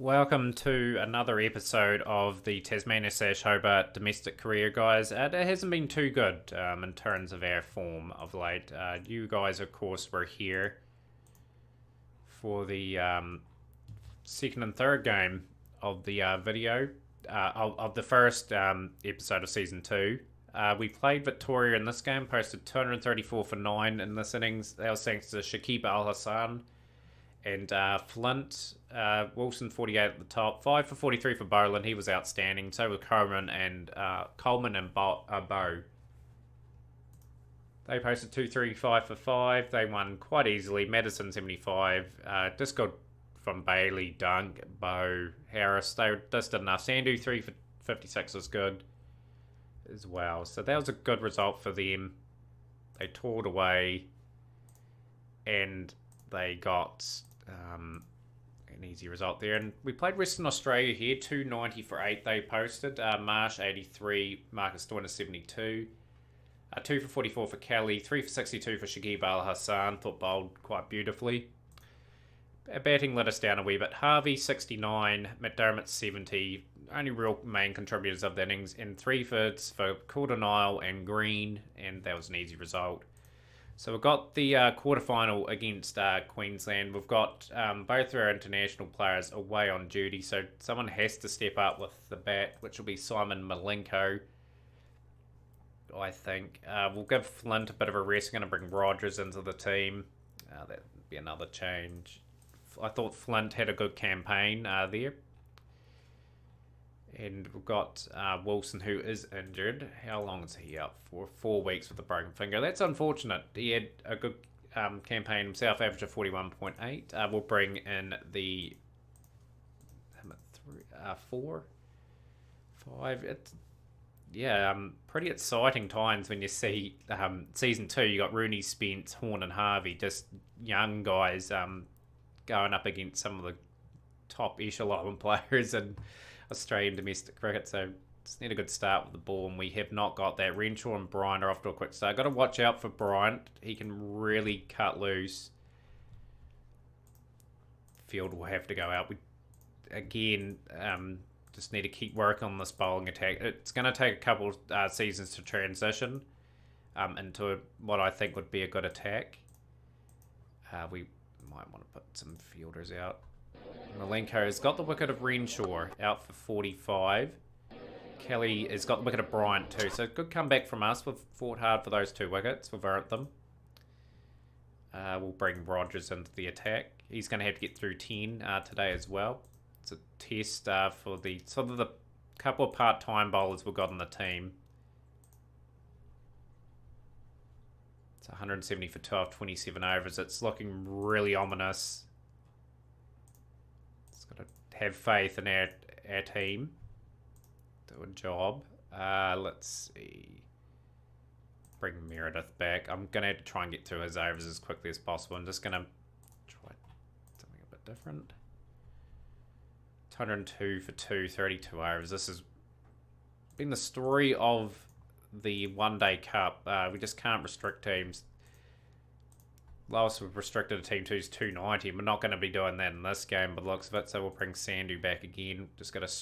Welcome to another episode of the Tasmania / Hobart domestic career, guys. It hasn't been too good in terms of our form of late. You guys, of course, were here for the second and third game of the video of the first episode of season 2. We played Victoria in this game, posted 234 for 9 in this innings. That was thanks to Shakib Al Hassan and Flint. Wilson 48 at the top, 5 for 43 for Boland. He was outstanding. So were Coleman and Bow. They posted 235 for 5. They won quite easily. Madison 75. Just got from Bailey, Dunk, Bow, Harris. They just did enough. Sandu 3 for 56 was good as well. So that was a good result for them. They toured away and they got an easy result there. And we played Western Australia here, 290 for 8 they posted. Marsh 83, Marcus Stoiner 72. 2 for 44 for Kelly, 3 for 62 for Shakib Al Hassan, thought bowled quite beautifully. Batting let us down a wee bit. Harvey 69, McDermott 70, only real main contributors of the innings, and 3 for Coulter-Nile and Green, and that was an easy result. So we've got the quarterfinal against Queensland. We've got both our international players away on duty, so someone has to step up with the bat, which will be Simon Malenko, I think. We'll give Flint a bit of a rest. We're going to bring Rogers into the team. That would be another change. I thought Flint had a good campaign there. And we've got Wilson, who is injured. How long is he out for? 4 weeks with a broken finger. That's unfortunate. He had a good campaign himself, average of 41.8. We'll bring in the 4, 5. It's pretty exciting times when you see season 2. You got Rooney, Spence, Horn, and Harvey, just young guys going up against some of the top echelon players in Australian domestic cricket. So just need a good start with the ball, and we have not got that. Renshaw and Bryant are off to a quick start. Got to watch out for Bryant. He can really cut loose. Field will have to go out. We again just need to keep working on this bowling attack. It's going to take a couple seasons to transition into what I think would be a good attack. We might want to put some fielders out. Malenko has got the wicket of Renshaw out for 45. Kelly has got the wicket of Bryant too. So good comeback from us. We've fought hard for those 2 wickets. We've earned them. We'll bring Rogers into the attack. He's going to have to get through 10 today as well. It's a test for the sort of the couple of part-time bowlers we've got on the team. It's 170 for 12, 27 overs. It's looking really ominous. It's got to have faith in our team. Do a job. Let's see. Bring Meredith back. I'm going to have to try and get through his overs as quickly as possible. I'm just going to try something a bit different. 202 for 2, 32 overs. This has been the story of the One Day Cup. We just can't restrict teams. Lowest we've restricted a team to is 290. We're not going to be doing that in this game by the looks of it, so we'll bring Sandu back again. Just got to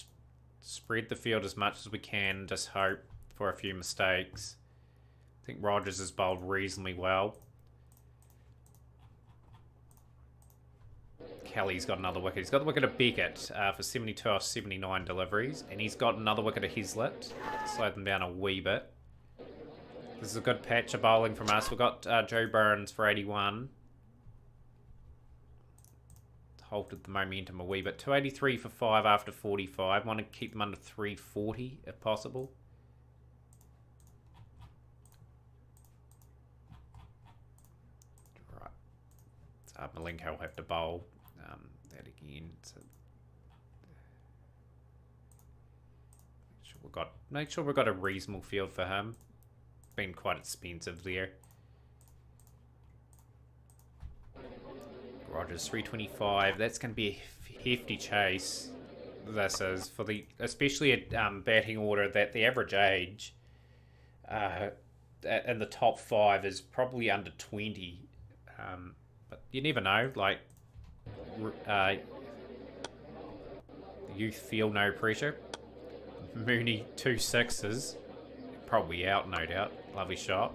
spread the field as much as we can. Just hope for a few mistakes. I think Rogers has bowled reasonably well. Kelly's got another wicket. He's got the wicket of Beckett for 72 off 79 deliveries. And he's got another wicket of Heslett. Slowed them down a wee bit. This is a good patch of bowling from us. We've got Joe Burns for 81. Halted the momentum a wee bit. 283 for 5 after 45. Want to keep them under 340 if possible. Right. So Malenko will have to bowl that again. So make sure we've got a reasonable field for him. Been quite expensive there. Rogers 325. That's going to be a hefty chase. This is for the especially at batting order that the average age in the top 5 is probably under 20. But you never know. Like youth feel no pressure. Mooney, 2 sixes. Probably out, no doubt. Lovely shot.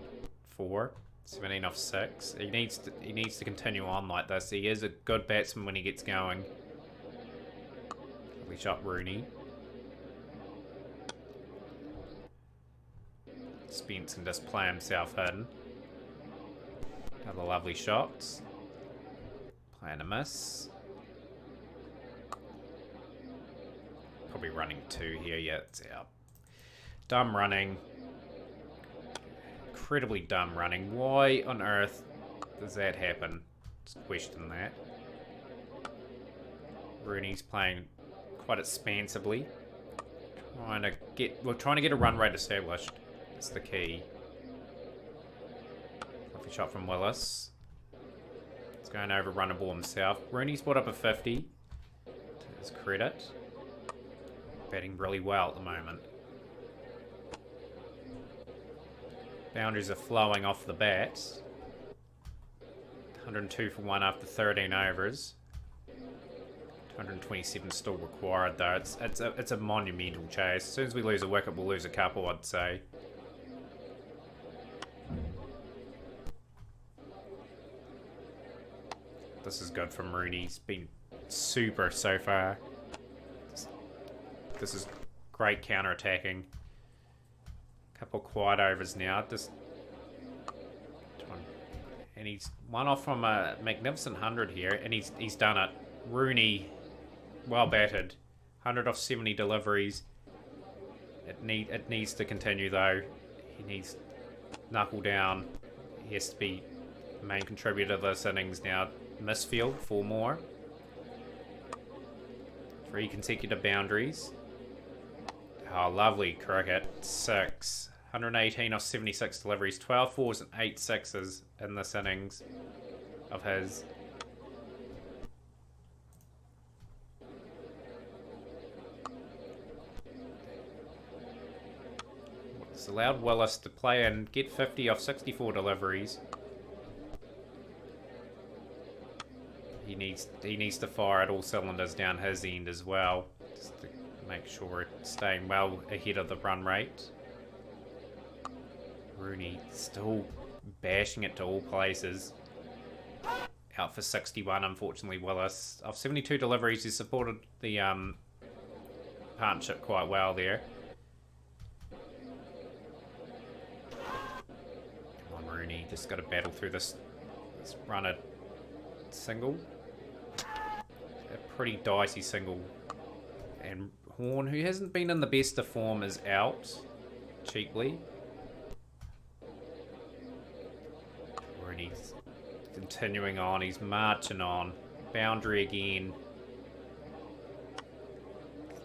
4. 17 off 6. He needs to continue on like this. He is a good batsman when he gets going. Lovely shot, Rooney. Spence can just play himself in. Other lovely shots. Playing a miss. Probably running 2 here. Yeah, it's out. Dumb running. Incredibly dumb running. Why on earth does that happen? Just question that. Rooney's playing quite expansively. We're trying to get a run rate established. That's the key. Lovely shot from Willis. He's going over run a ball himself. Rooney's brought up a 50. To his credit. Batting really well at the moment. Boundaries are flowing off the bat. 102 for 1 after 13 overs. 227 still required though. It's a monumental chase. As soon as we lose a wicket, we'll lose a couple, I'd say. This is good from Rooney. He's been super so far. This is great counter-attacking. Couple quiet overs now. And he's one off from a magnificent 100 here, and he's done it. Rooney, well batted. 100 off 70 deliveries. It needs to continue though. He needs to knuckle down. He has to be the main contributor to this innings now. Misfield, 4 more. 3 consecutive boundaries. Oh, lovely cricket. 6. 118 off 76 deliveries. 12 fours and 8 sixes in this innings of his. It's allowed Willis to play and get 50 off 64 deliveries. He needs to fire at all cylinders down his end as well, just to make sure it's staying well ahead of the run rate. Rooney still bashing it to all places. Out for 61, unfortunately, Willis. Of 72 deliveries, he supported the partnership quite well there. Come on, Rooney. Just got to battle through this run at single. A pretty dicey single. And Horn, who hasn't been in the best of form, is out cheaply. Rooney's continuing on. He's marching on. Boundary again.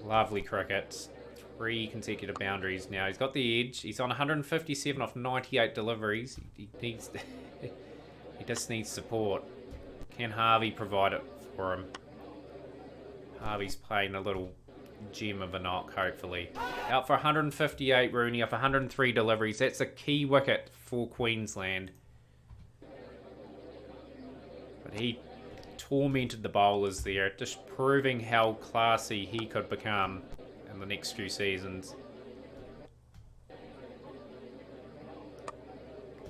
Lovely cricket. 3 consecutive boundaries now. He's got the edge. He's on 157 off 98 deliveries. He needs he just needs support. Can Harvey provide it for him? Harvey's playing a little gem of a knock, hopefully. Out for 158, Rooney, off 103 deliveries. That's a key wicket for Queensland. But he tormented the bowlers there, just proving how classy he could become in the next few seasons.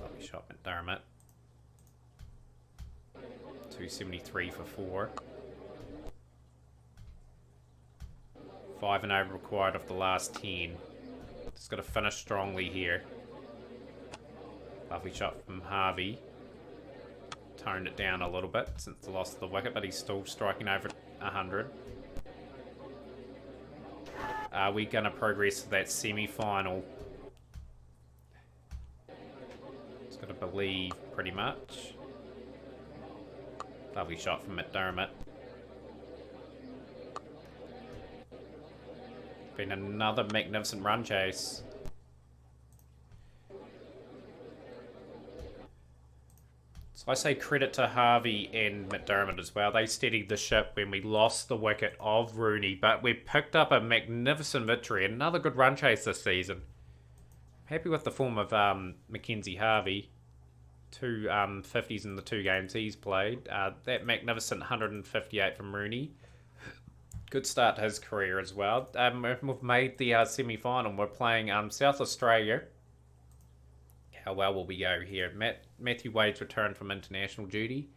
Lovely shot, McDermott. 273 for 4. 5 and over required off the last 10. Just got to finish strongly here. Lovely shot from Harvey. Toned it down a little bit since the loss of the wicket, but he's still striking over 100. Are we going to progress to that semi-final? Just got to believe, pretty much. Lovely shot from McDermott. Been another magnificent run chase. So I say credit to Harvey and McDermott as well. They steadied the ship when we lost the wicket of Rooney, but we picked up a magnificent victory. Another good run chase this season. Happy with the form of Mackenzie Harvey. 2 50s in the 2 games he's played. That magnificent 158 from Rooney. Good start to his career as well. We've made the semi-final. We're playing South Australia. How well will we go here? Matthew Wade's returned from international duty.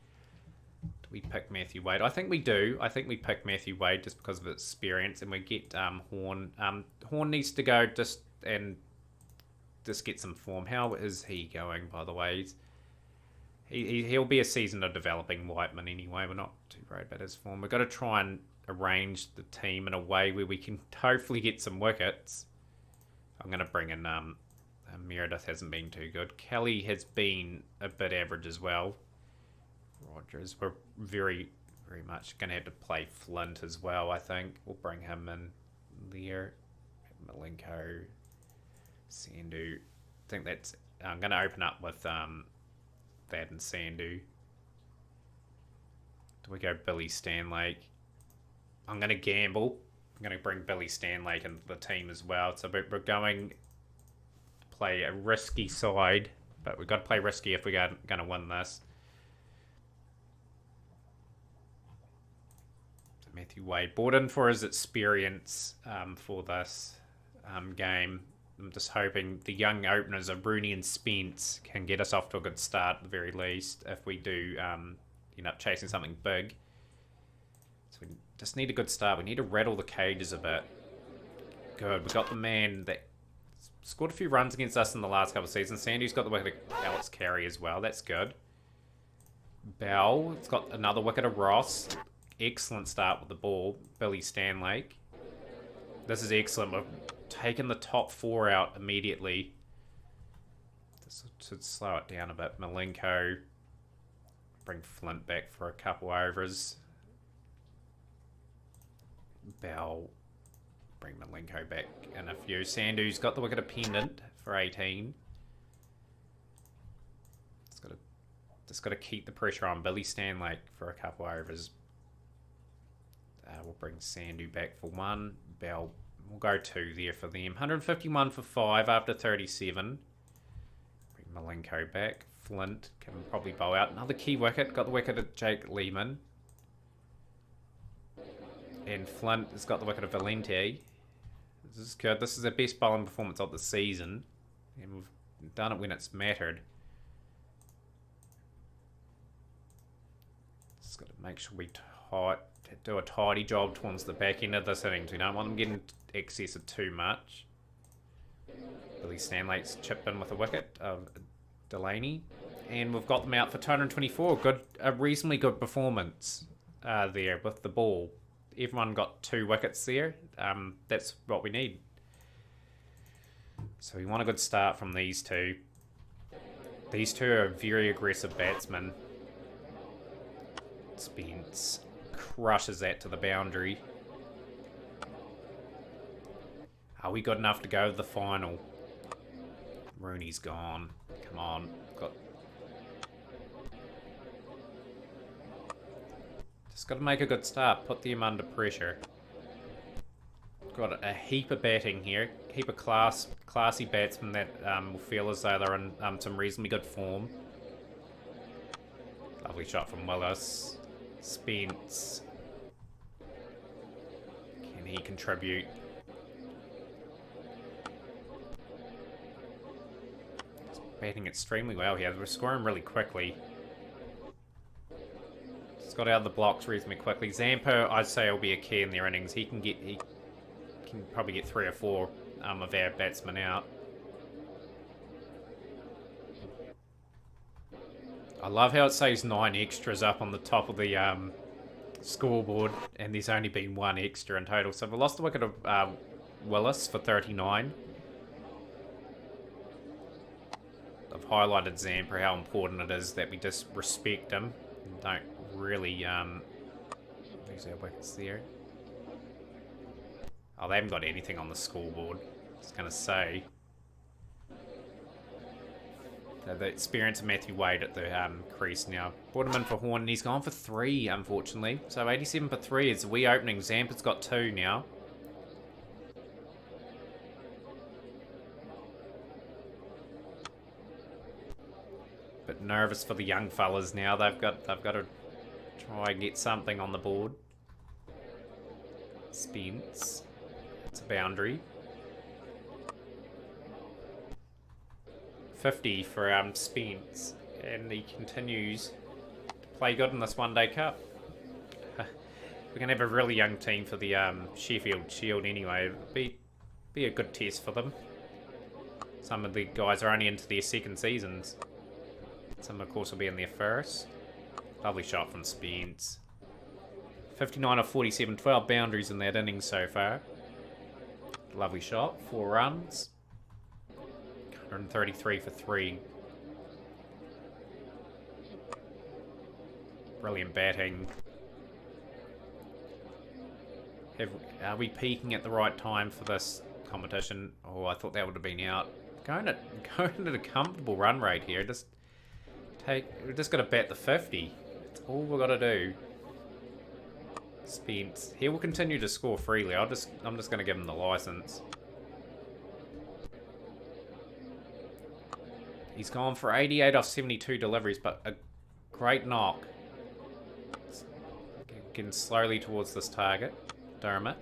Do we pick Matthew Wade? I think we do. I think we pick Matthew Wade just because of his experience, and we get Horn. Horn needs to go just get some form. How is he going, by the way? He'll be a season of developing Whiteman anyway. We're not too worried about his form. We've got to try and arrange the team in a way where we can hopefully get some wickets. I'm going to bring in Meredith. Hasn't been too good. Kelly has been a bit average as well. Rogers, we're very much going to have to play Flint as well. I think we'll bring him in there. Malenko, Sandhu. I think that's. I'm going to open up with that and Sandhu. Do we go Billy Stanlake? I'm going to gamble. I'm going to bring Billy Stanlake into the team as well. So we're going to play a risky side, but we've got to play risky if we're going to win this. So Matthew Wade brought in for his experience for this game. I'm just hoping the young openers of Rooney and Spence can get us off to a good start at the very least if we do end up chasing something big. So we just need a good start. We need to rattle the cages a bit. Good. We got the man that scored a few runs against us in the last couple of seasons. Sandy's got the wicket of Alex Carey as well. That's good. Bell, it's got another wicket of Ross. Excellent start with the ball. Billy Stanlake. This is excellent. We're taking the top 4 out immediately. This should slow it down a bit. Malenko. Bring Flint back for a couple overs. Bell. Bring Malenko back in a few. Sandhu's got the wicket of Pendant for 18. Just got to keep the pressure on Billy Stanlake for a couple overs. We'll bring Sandhu back for 1. Bell, we'll go 2 there for them. 151 for 5 after 37. Bring Malenko back. Flint can probably bowl out. Another key wicket. Got the wicket of Jake Lehman. And Flint has got the wicket of Valente. This is good. This is the best bowling performance of the season. And we've done it when it's mattered. Just got to make sure we do a tidy job towards the back end of this innings. We don't want them getting excess of too much. Billy Stanlake's chipped in with a wicket of Delaney. And we've got them out for 224. A reasonably good performance there with the ball. Everyone got 2 wickets there. That's what we need. So we want a good start from these two. These two are very aggressive batsmen. Spence crushes that to the boundary. Are we good enough to go to the final? Rooney's gone. Come on. Just got to make a good start. Put them under pressure. Got a heap of batting here. Heap of classy batsmen that will feel as though they're in some reasonably good form. Lovely shot from Willis. Spence. Can he contribute? He's batting extremely well here. We're scoring really quickly. Just got out of the blocks reasonably quickly. Zampa, I'd say, will be a key in their innings. He can probably get 3 or 4 of our batsmen out. I love how it says 9 extras up on the top of the scoreboard, and there's only been 1 extra in total. So we lost the wicket of Willis for 39. I've highlighted Zampa, how important it is that we just respect him and don't really lose our wickets there. Oh, they haven't got anything on the scoreboard. I was going to say. The experience of Matthew Wade at the crease now. Brought him in for Horn, and he's gone for 3, unfortunately. So 87 for 3 is a wee opening. Zampa's got 2 now. Bit nervous for the young fellas now. They've got to try and get something on the board. Spence. It's a boundary. 50 for Spence. And he continues to play good in this One Day Cup. We're going to have a really young team for the Sheffield Shield anyway. It'll be a good test for them. Some of the guys are only into their second seasons. Some, of course, will be in their first. Lovely shot from Spence. 59 of 47, 12 boundaries in that innings so far. Lovely shot, 4 runs. 133 for 3. Brilliant batting. Are we peaking at the right time for this competition? Oh, I thought that would have been out. Going at a comfortable run rate here. We're just got to bat the 50. That's all we've got to do. Spence. He will continue to score freely. I'm just going to give him the license. He's gone for 88 off 72 deliveries, but a great knock. Getting slowly towards this target. Dermot.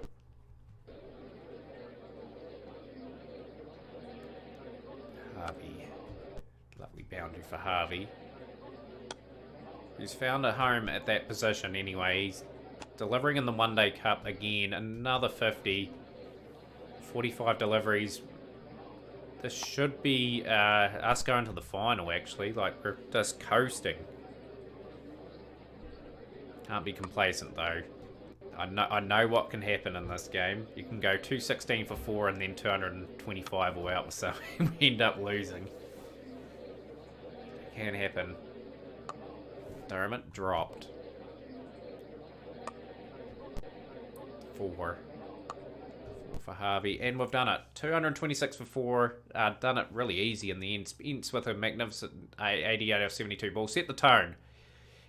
Harvey. Lovely boundary for Harvey. He's found a home at that position anyway. He's delivering in the One Day Cup again. Another 50. 45 deliveries. This should be us going to the final, actually. Like, we're just coasting. Can't be complacent, though. I know what can happen in this game. You can go 216 for 4 and then 225 all out with something. We end up losing. Can happen. Dermot dropped. 4 for Harvey, and we've done it. 226 for 4. Done it really easy in the end. Spence with a magnificent 88 of 72 ball. Set the tone.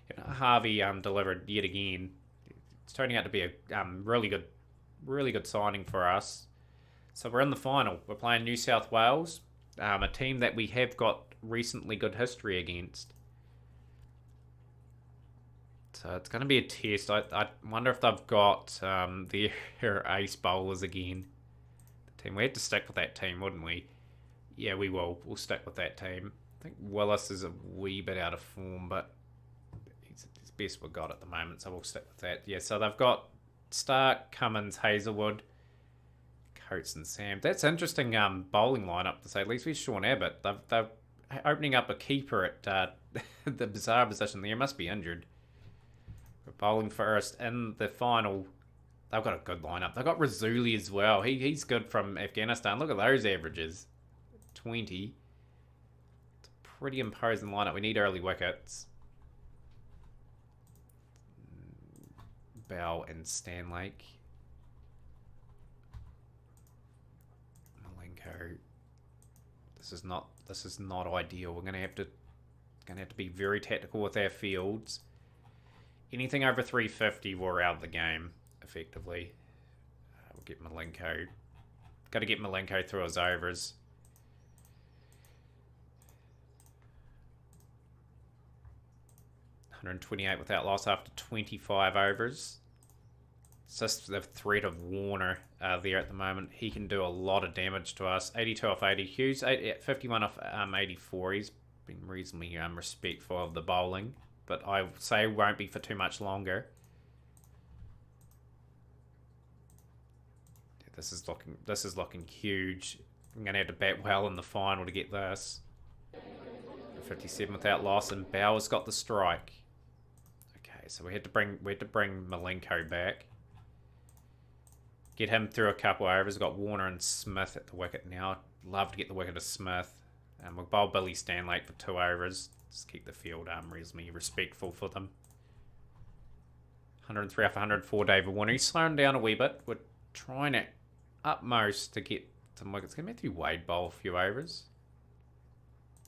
And Harvey delivered yet again. It's turning out to be a really good signing for us. So we're in the final. We're playing New South Wales, a team that we have got recently good history against. So it's going to be a test. I wonder if they've got their ace bowlers again. The team. We had to stick with that team, wouldn't we? Yeah, we will. We'll stick with that team. I think Willis is a wee bit out of form, but he's best we've got at the moment, so we'll stick with that. Yeah, so they've got Stark, Cummins, Hazelwood, Coates and Sam. That's interesting bowling lineup to say at least with Sean Abbott. They're opening up a keeper at the bizarre position there. He must be injured. We're bowling first in the final. They've got a good lineup. They've got Razuli as well. He's good from Afghanistan. Look at those averages. 20. It's a pretty imposing lineup. We need early wickets. Bell and Stanlake. Malenko. This is not ideal. We're gonna have to be very tactical with our fields. Anything over 350, we're out of the game, effectively. We'll get Malenko. Got to get Malenko through his overs. $128 without loss after 25 overs. It's just the threat of Warner there at the moment. He can do a lot of damage to us. 82 off 80. Hughes, 51 off 84. He's been reasonably respectful of the bowling, but I say won't be for too much longer. Yeah, this is looking huge. I'm going to have to bat well in the final to get this. 57 without loss, and Bauer's got the strike. Okay, so we had to bring Malenko back. Get him through a couple overs. We've got Warner and Smith at the wicket now. Love to get the wicket of Smith. And we'll bowl Billy Stanlake for 2 overs. Just keep the field reasonably respectful for them. 103 off 104, David Warner. He's slowing down a wee bit. We're trying at utmost to get some wickets. Can Matthew Wade bowl a few overs?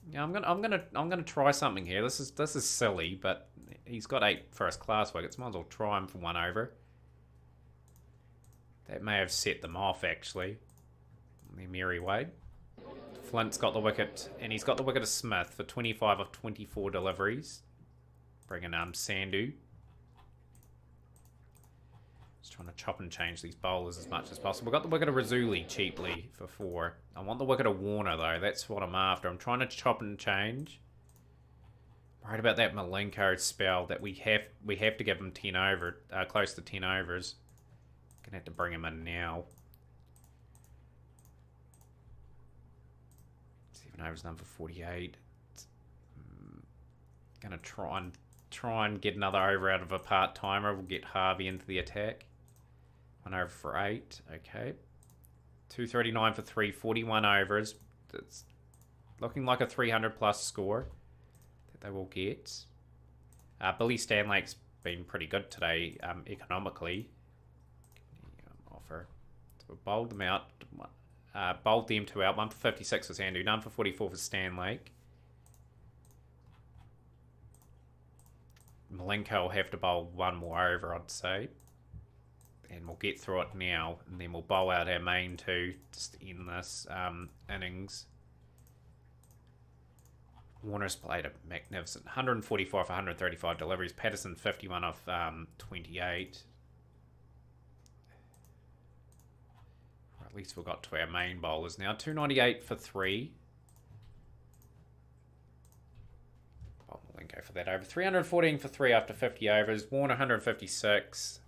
Yeah, I'm gonna try something here. This is silly, but he's got 8 first class wickets. Might as well try him for 1 over. That may have set them off actually. The Mary Wade. Flint's got the wicket, and he's got the wicket of Smith for 25 of 24 deliveries. Bringing Sandhu. Just trying to chop and change these bowlers as much as possible. We got the wicket of Razuli cheaply for 4. I want the wicket of Warner though. That's what I'm after. I'm trying to chop and change. Right about that Malenko spell that we have to give him 10 over, close to 10 overs. Gonna have to bring him in now. 7 overs, number 48. Gonna try and get another over out of a part timer. We'll get Harvey into the attack. 1 over for 8. Okay. 239 for 3. 41 overs. It's looking like a 300 plus score that they will get. Billy Stanlake's been pretty good today economically. Offer. So we bowled them out. Bowled them 2 out. 1 for 56 for Sandhu. None for 44 for Stanlake. Malenko will have to bowl 1 more over, I'd say. And we'll get through it now. And then we'll bowl out our main 2 just to end this innings. Warner's played a magnificent 145 for 135 deliveries. Patterson 51 off 28. Or at least we've got to our main bowlers now. 298 for 3. Malenko for that over. 314 for 3 after 50 overs. Warner 156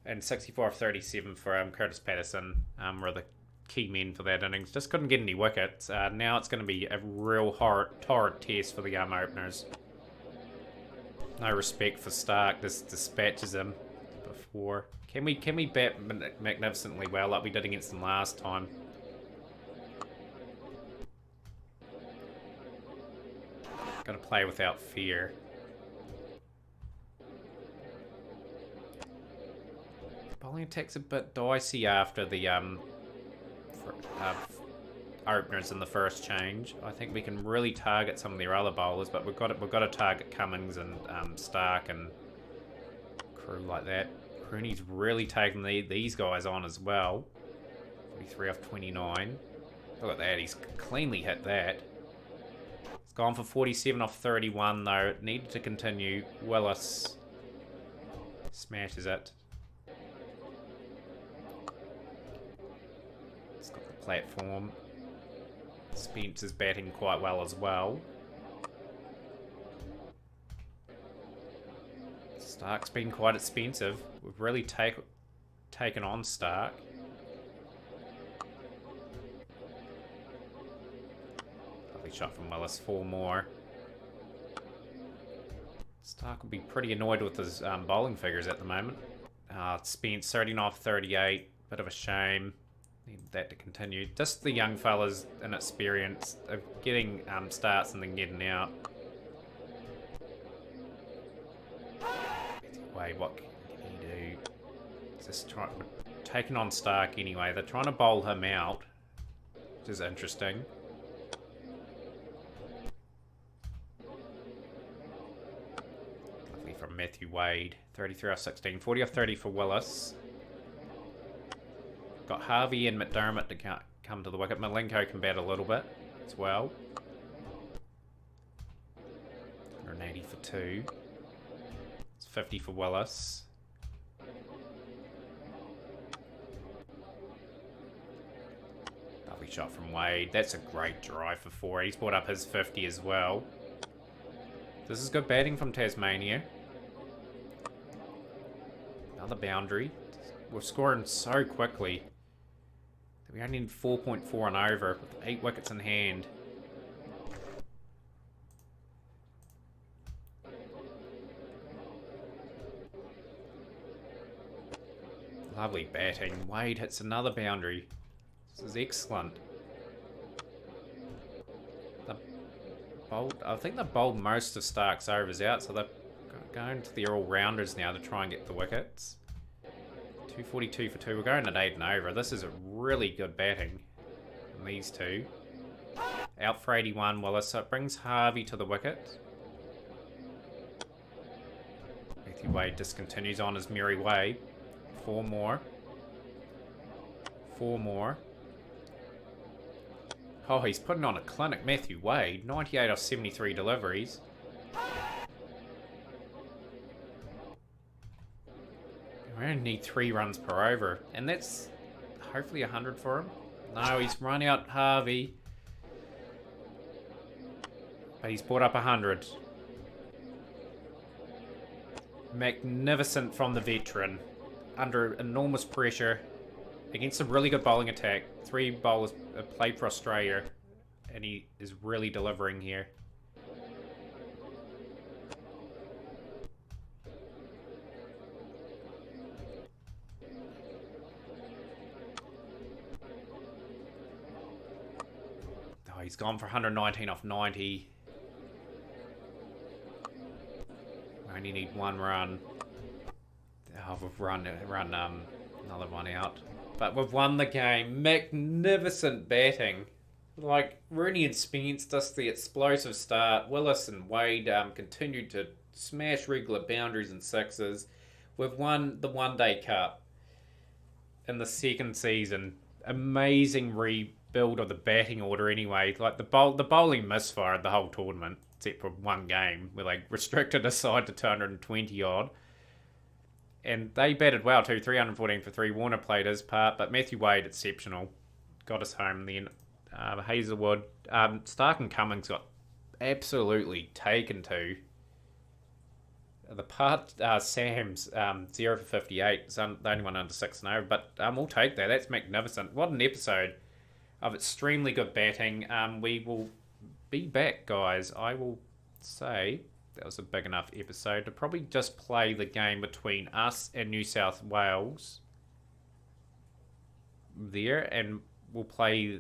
and 64 37 for Curtis Patterson. Were the key men for that innings. Just couldn't get any wickets. Now it's going to be a real torrid test for the openers. No respect for Stark. This dispatches him before. Can we bat magnificently well like we did against them last time? Got to play without fear. Bowling attack's a bit dicey after the openers in the first change. I think we can really target some of their other bowlers, but we've got to target Cummins and Stark and crew like that. Rooney's really taken these guys on as well. 43 off 29. Look at that, he's cleanly hit that. It's gone for 47 off 31 though. It needed to continue. Willis smashes it. It's got the platform. Spence is batting quite well as well. Stark's been quite expensive. We've really taken on Stark. Lovely shot from Willis. 4 more. Stark will be pretty annoyed with his bowling figures at the moment. Spence 39 off 38. Bit of a shame. Need that to continue. Just the young fellas in experience of getting starts and then getting out. Wait, what can he do? Just taking on Stark anyway. They're trying to bowl him out, which is interesting. Lovely from Matthew Wade. 33 off 16. 40 off 30 for Willis. Got Harvey and McDermott to come to the wicket. Malenko can bat a little bit as well. 180 for 2. It's 50 for Willis. Lovely shot from Wade. That's a great drive for 4. He's brought up his 50 as well. This is good batting from Tasmania. Another boundary. We're scoring so quickly. We only need 4.4 and over with 8 wickets in hand. Lovely batting. Wade hits another boundary. This is excellent. I think they bowled most of Stark's overs out, so they're going to their all-rounders now to try and get the wickets. 242 for 2. We're going at 8 and over. This is a really good batting from these two. Out for 81 Willis, so it brings Harvey to the wicket. Matthew Wade discontinues on his merry way. 4 more. 4 more. Oh, he's putting on a clinic. Matthew Wade, 98 off 73 deliveries. We only need 3 runs per over, and that's hopefully 100 for him. No, he's run out Harvey. But he's brought up 100. Magnificent from the veteran. Under enormous pressure. Against a really good bowling attack. 3 bowlers played for Australia. And he is really delivering here. Oh, he's gone for 119 off 90. We only need 1 run. Oh, we've run another one out. But we've won the game. Magnificent batting. Like, Rooney and Spence, just the explosive start. Willis and Wade continued to smash regular boundaries and sixes. We've won the One Day Cup in the second season. Amazing rebuild of the batting order anyway. Like, the bowling misfired the whole tournament, except for one game, where they restricted a side to 220 odd. And they batted well too, 314 for 3. Warner played his part, but Matthew Wade, exceptional. Got us home then. Hazelwood. Stark and Cummings got absolutely taken to. The part, Sam's 0 for 58. It's the only one under 6 and 0, but we'll take that. That's magnificent. What an episode of extremely good batting. We will be back, guys. I will say that was a big enough episode to probably just play the game between us and New South Wales there, and we'll play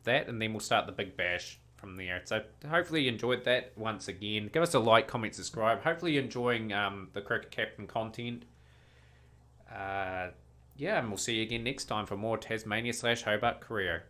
that, and then we'll start the Big Bash from there. So hopefully you enjoyed that once again. Give us a like, comment, subscribe. Hopefully you're enjoying the Cricket Captain content. Yeah, and we'll see you again next time for more Tasmania / Hobart career.